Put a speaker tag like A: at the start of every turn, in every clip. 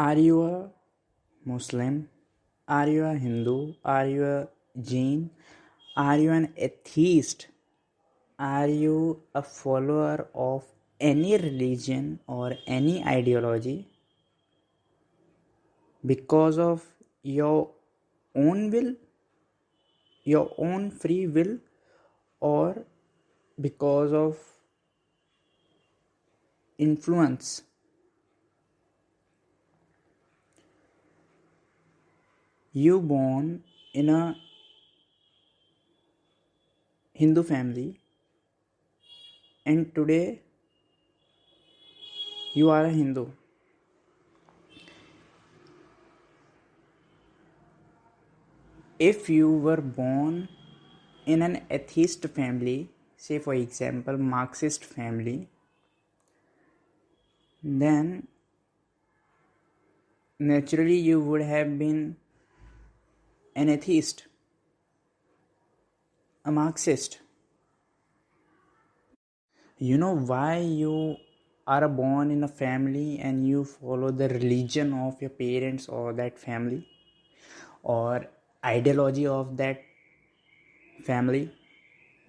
A: Are you a Muslim? Are you a Hindu? Are you a Jain? Are you an atheist? Are you a follower of any religion or any ideology because of your own will, your own free will, or because of influence? You born in a Hindu family and today you are a Hindu. If you were born in an atheist family, say for example Marxist family, then naturally you would have been an atheist, a Marxist. You know why you are born in a family and you follow the religion of your parents or that family or ideology of that family?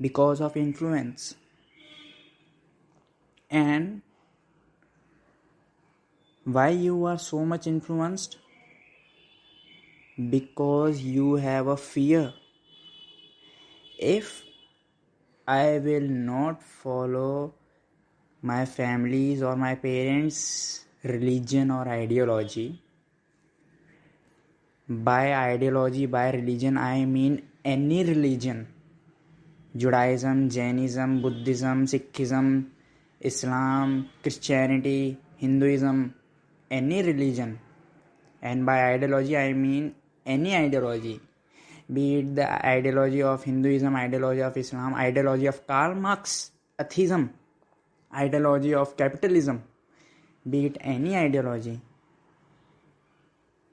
A: Because of influence. And why you are so much influenced? Because you have a fear. If I will not follow my family's or my parents' religion or ideology, by ideology, by religion, I mean any religion. Judaism, Jainism, Buddhism, Sikhism, Islam, Christianity, Hinduism, any religion. And by ideology, I mean any ideology. Be it the ideology of Hinduism, ideology of Islam, ideology of Karl Marx, atheism, ideology of capitalism, be it any ideology.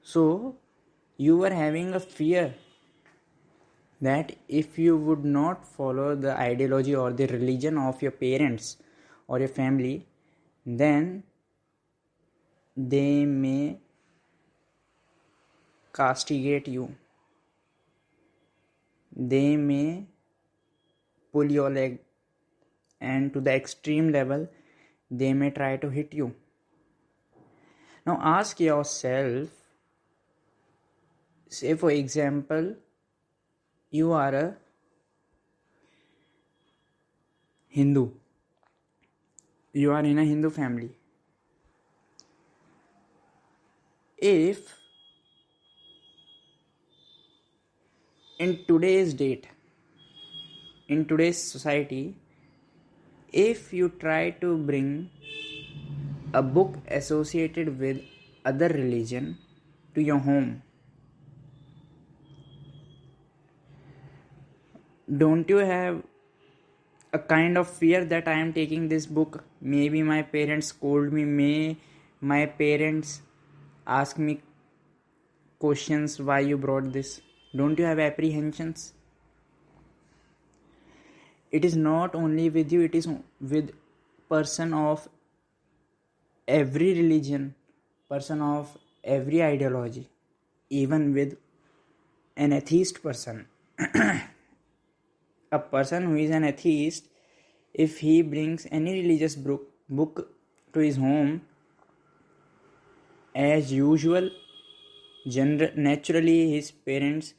A: So, you were having a fear that if you would not follow the ideology or the religion of your parents or your family, then they may castigate you. They may pull your leg, and to the extreme level, they may try to hit you. Now ask yourself, say for example, you are a Hindu. You are in a Hindu family. If in today's date, in today's society, if you try to bring a book associated with other religion to your home, don't you have a kind of fear that I am taking this book? Maybe my parents scold me, may my parents ask me questions why you brought this. Don't you have apprehensions? It is not only with you, it is with person of every religion, person of every ideology, even with an atheist person. A person who is an atheist, if he brings any religious book to his home, as usual, naturally his parents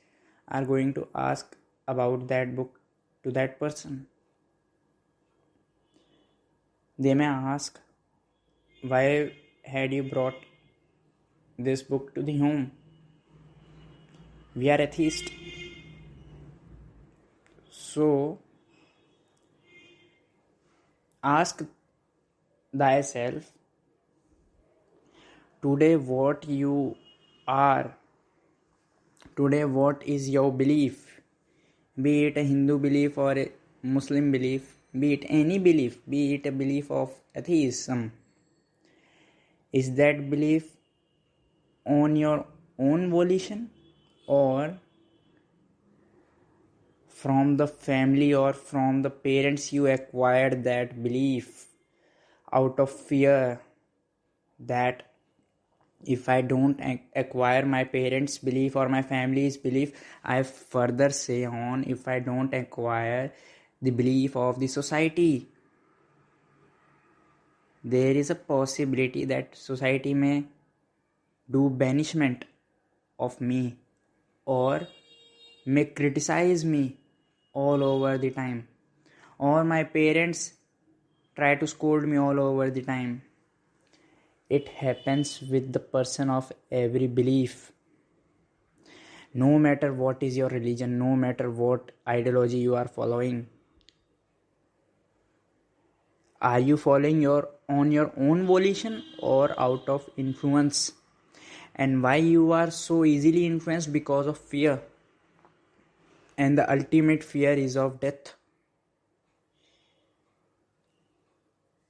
A: are going to ask about that book to that person. They may ask, why had you brought this book to the home? We are atheists. So, ask thyself, today what you are, today what is your belief, be it a Hindu belief or a Muslim belief, be it any belief, be it a belief of atheism. Is that belief on your own volition or from the family or from the parents you acquired that belief out of fear that If I don't acquire my parents' belief or my family's belief, I further say on, if I don't acquire the belief of the society, there is a possibility that society may do banishment of me or may criticize me all over the time, or my parents try to scold me all over the time. It happens with the person of every belief. No matter what is your religion, no matter what ideology you are following, are you following on your own volition or out of influence? And why you are so easily influenced? Because of fear. And the ultimate fear is of death.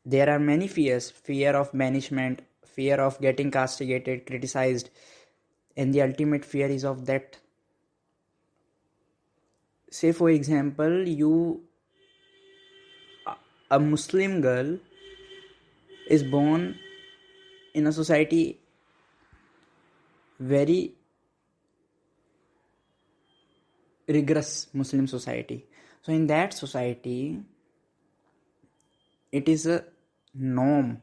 A: There are many fears: fear of banishment, fear of getting castigated, criticized, and the ultimate fear is of death. Say for example, a Muslim girl is born in a society very rigorous Muslim society. So in that society, it is a norm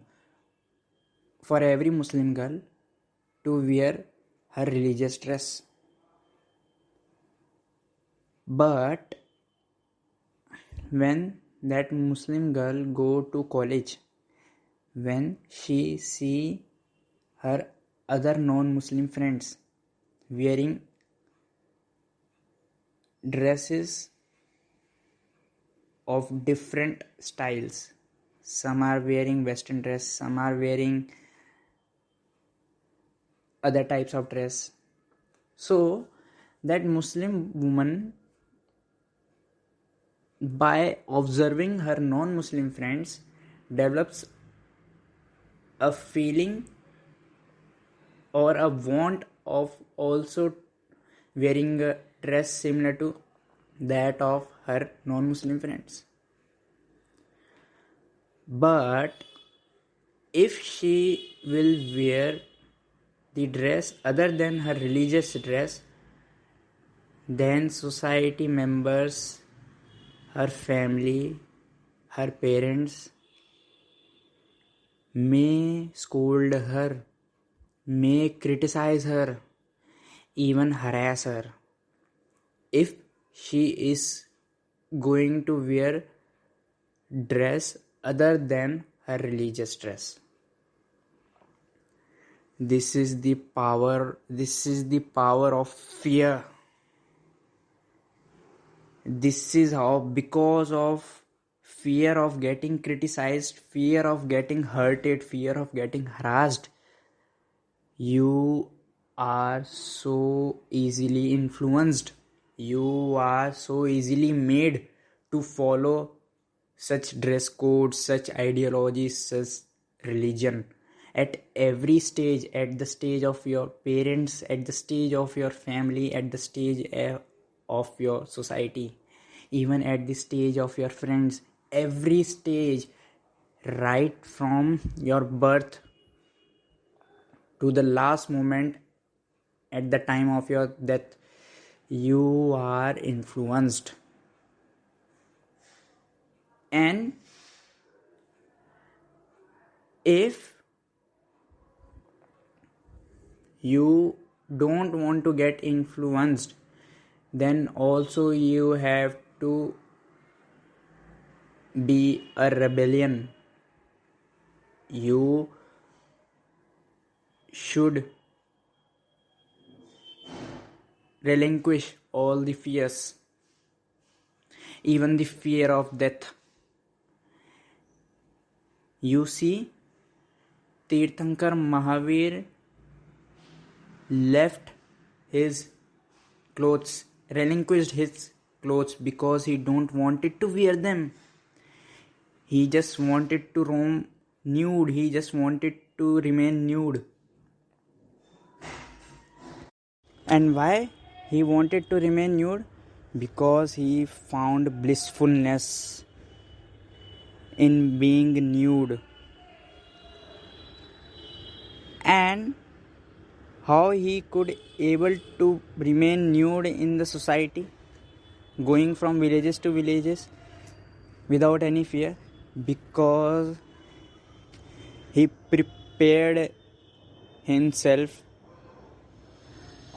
A: for every Muslim girl to wear her religious dress. But when that Muslim girl go to college, when she see her other non-Muslim friends wearing dresses of different styles, some are wearing western dress, some are wearing other types of dress, so that Muslim woman, by observing her non-Muslim friends, develops a feeling or a want of also wearing a dress similar to that of her non-Muslim friends. But if she will wear the dress other than her religious dress, then society members, her family, her parents may scold her, may criticize her, even harass her if she is going to wear dress other than her religious dress. This is the power of fear. This is how, because of fear of getting criticized, fear of getting hurted, fear of getting harassed, you are so easily influenced. You are so easily made to follow such dress codes, such ideologies, such religion. At every stage, at the stage of your parents, at the stage of your family, at the stage of your society, even at the stage of your friends, every stage, right from your birth to the last moment at the time of your death, you are influenced. And if you don't want to get influenced, then also you have to be a rebellion. You should relinquish all the fears, even the fear of death. You see, Tirthankar Mahavir left his clothes, relinquished his clothes because he don't wanted to wear them. He just wanted to roam nude. He just wanted to remain nude. And why he wanted to remain nude? Because he found blissfulness in being nude. And how he could able to remain nude in the society, going from villages to villages without any fear, because he prepared himself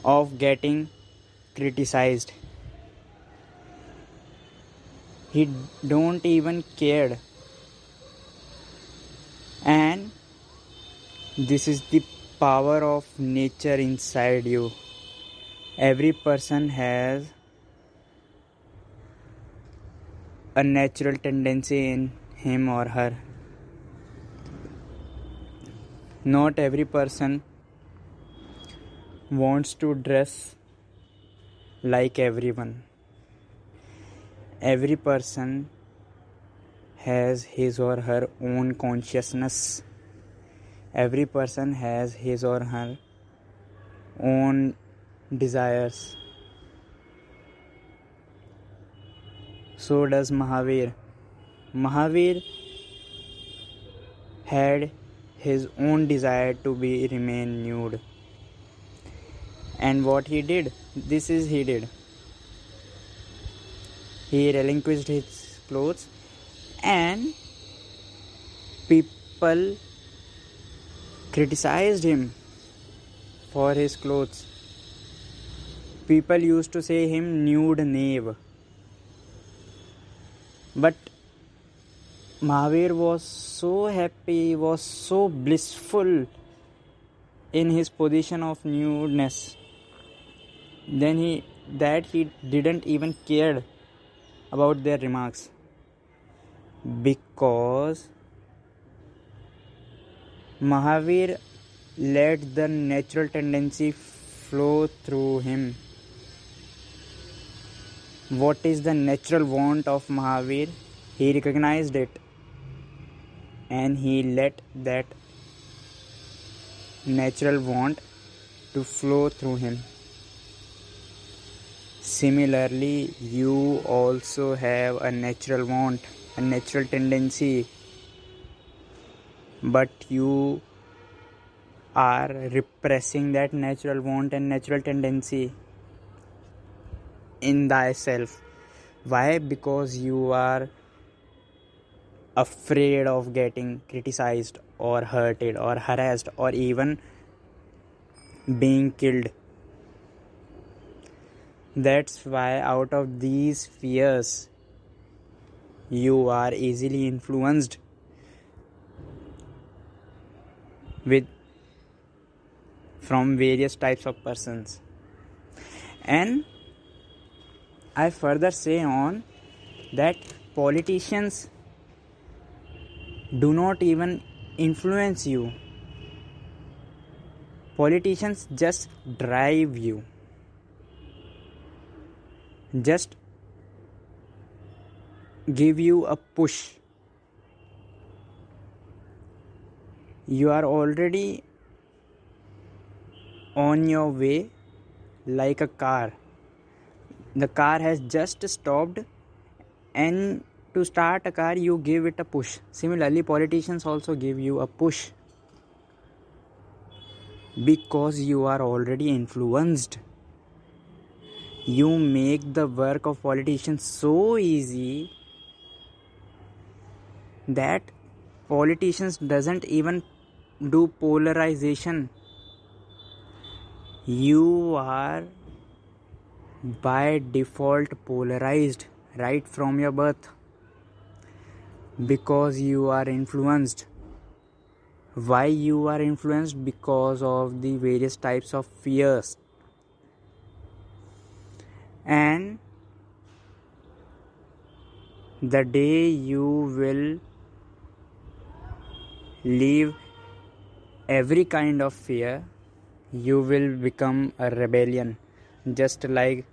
A: of getting criticized. He don't even cared. And this is the power of nature inside you. Every person has a natural tendency in him or her. Not every person wants to dress like everyone. Every person has his or her own consciousness. Every person has his or her own desires. So does Mahavir. Mahavir had his own desire to remain nude. And what he did? He did. He relinquished his clothes, and people criticized him for his clothes. People used to say him nude knave. But Mahavir was so happy, was so blissful in his position of nudeness, he didn't even care about their remarks, because Mahavir let the natural tendency flow through him. What is the natural want of Mahavir? He recognized it, and he let that natural want to flow through him. Similarly, you also have a natural want, a natural tendency, but you are repressing that natural want and natural tendency in thyself. Why? Because you are afraid of getting criticized or hurted or harassed or even being killed. That's why out of these fears you are easily influenced from various types of persons. And I further say on that politicians do not even influence you. Politicians just drive you. Just give you a push. You are already on your way like a car. The car has just stopped, and to start a car you give it a push. Similarly, politicians also give you a push, because you are already influenced. You make the work of politicians so easy that politicians doesn't even do polarization. You are by default polarized right from your birth, because you are influenced. Why you are influenced? Because of the various types of fears. And the day you will leave every kind of fear, you will become a rebellion, just like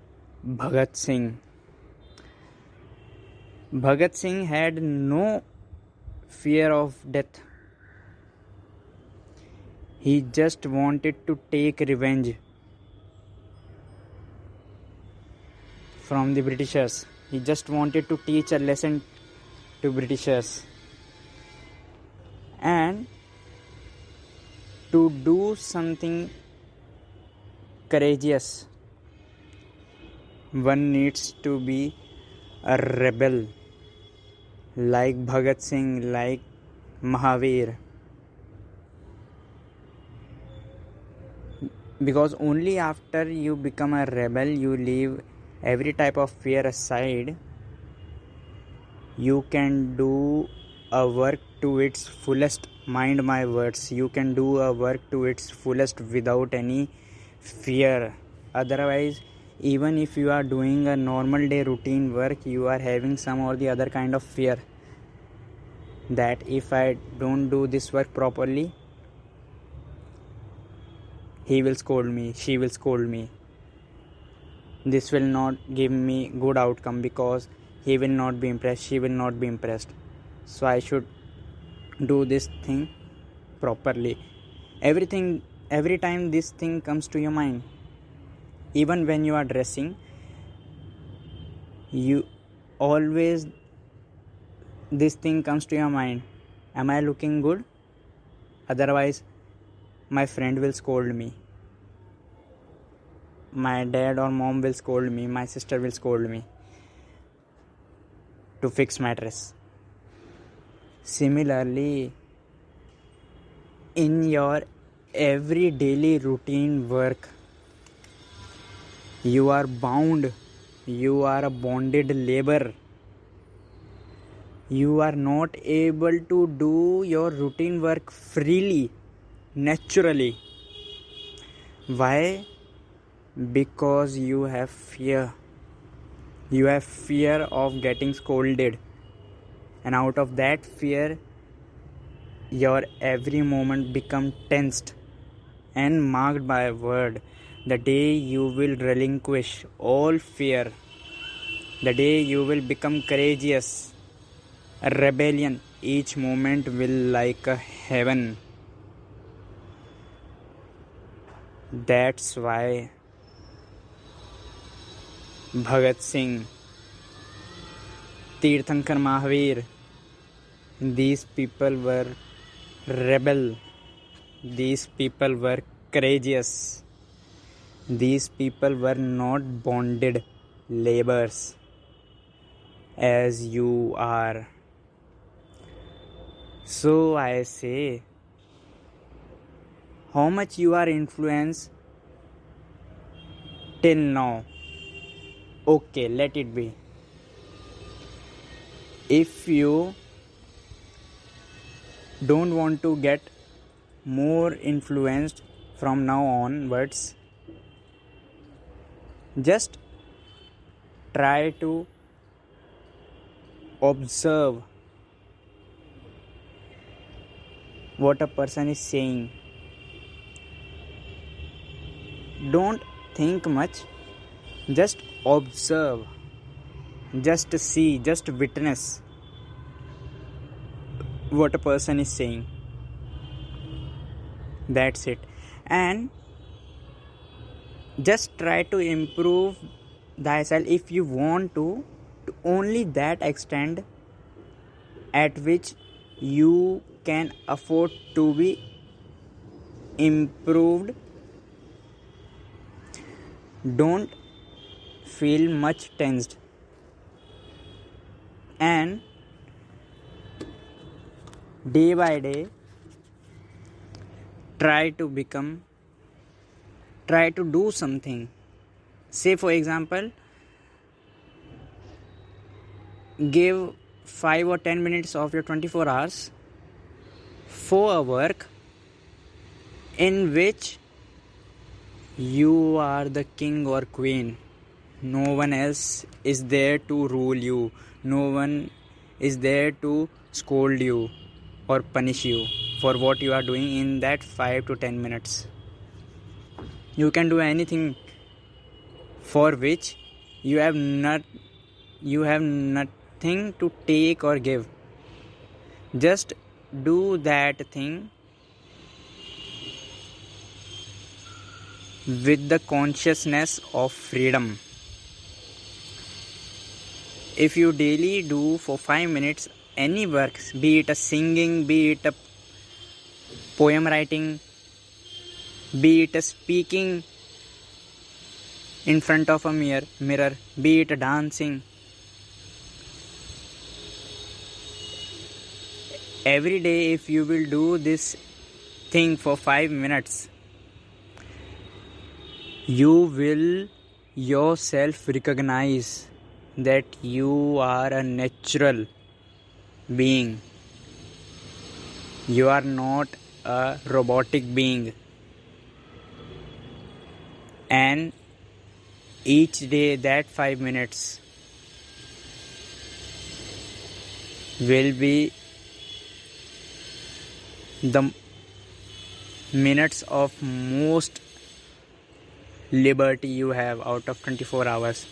A: Bhagat Singh. Bhagat Singh had no fear of death. He just wanted to take revenge from the Britishers. He just wanted to teach a lesson to Britishers. And to do something courageous. One needs to be a rebel like Bhagat Singh, like Mahavir. Because only after you become a rebel, you leave every type of fear aside, you can do a work to its fullest. Mind my words, you can do a work to its fullest without any fear. Otherwise, even if you are doing a normal day routine work, you are having some or the other kind of fear that if I don't do this work properly, he will scold me, she will scold me, this will not give me good outcome because he will not be impressed, she will not be impressed, so I should do this thing properly. Every time this thing comes to your mind, even when you are dressing, you always this thing comes to your mind, am I looking good? Otherwise my friend will scold me, my dad or mom will scold me, my sister will scold me to fix my dress. Similarly, in your every daily routine work, you are bound, you are a bonded labor. You are not able to do your routine work freely, naturally. Why? Because you have fear. You have fear of getting scolded. And out of that fear, your every moment become tensed and marked by a word. The day you will relinquish all fear, the day you will become courageous, a rebellion, each moment will like a heaven. That's why Bhagat Singh, Tirthankar Mahavir, these people were rebel, these people were courageous, these people were not bonded laborers as you are. So I say, how much you are influenced till now? Okay, let it be. If you don't want to get more influenced from now onwards, just try to observe what a person is saying. Don't think much, just observe, just see, just witness what a person is saying. That's it. And just try to improve thyself if you want to only that extent at which you can afford to be improved. Don't feel much tensed, and day by day try to do something. Say for example, give 5 or 10 minutes of your 24 hours for a work in which you are the king or queen. No one else is there to rule you. No one is there to scold you or punish you for what you are doing in that 5 to 10 minutes. You can do anything for which you have nothing to take or give. Just do that thing with the consciousness of freedom. If you daily do for 5 minutes any work, be it a singing, be it a poem writing, be it a speaking, in front of a mirror, be it dancing. Every day, if you will do this thing for 5 minutes, you will yourself recognize that you are a natural being. You are not a robotic being. And each day, that 5 minutes will be the minutes of most liberty you have out of 24 hours.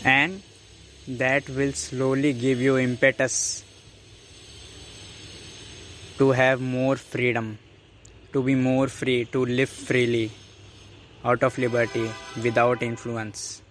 A: And that will slowly give you impetus to have more freedom, to be more free, to live freely out of liberty without influence.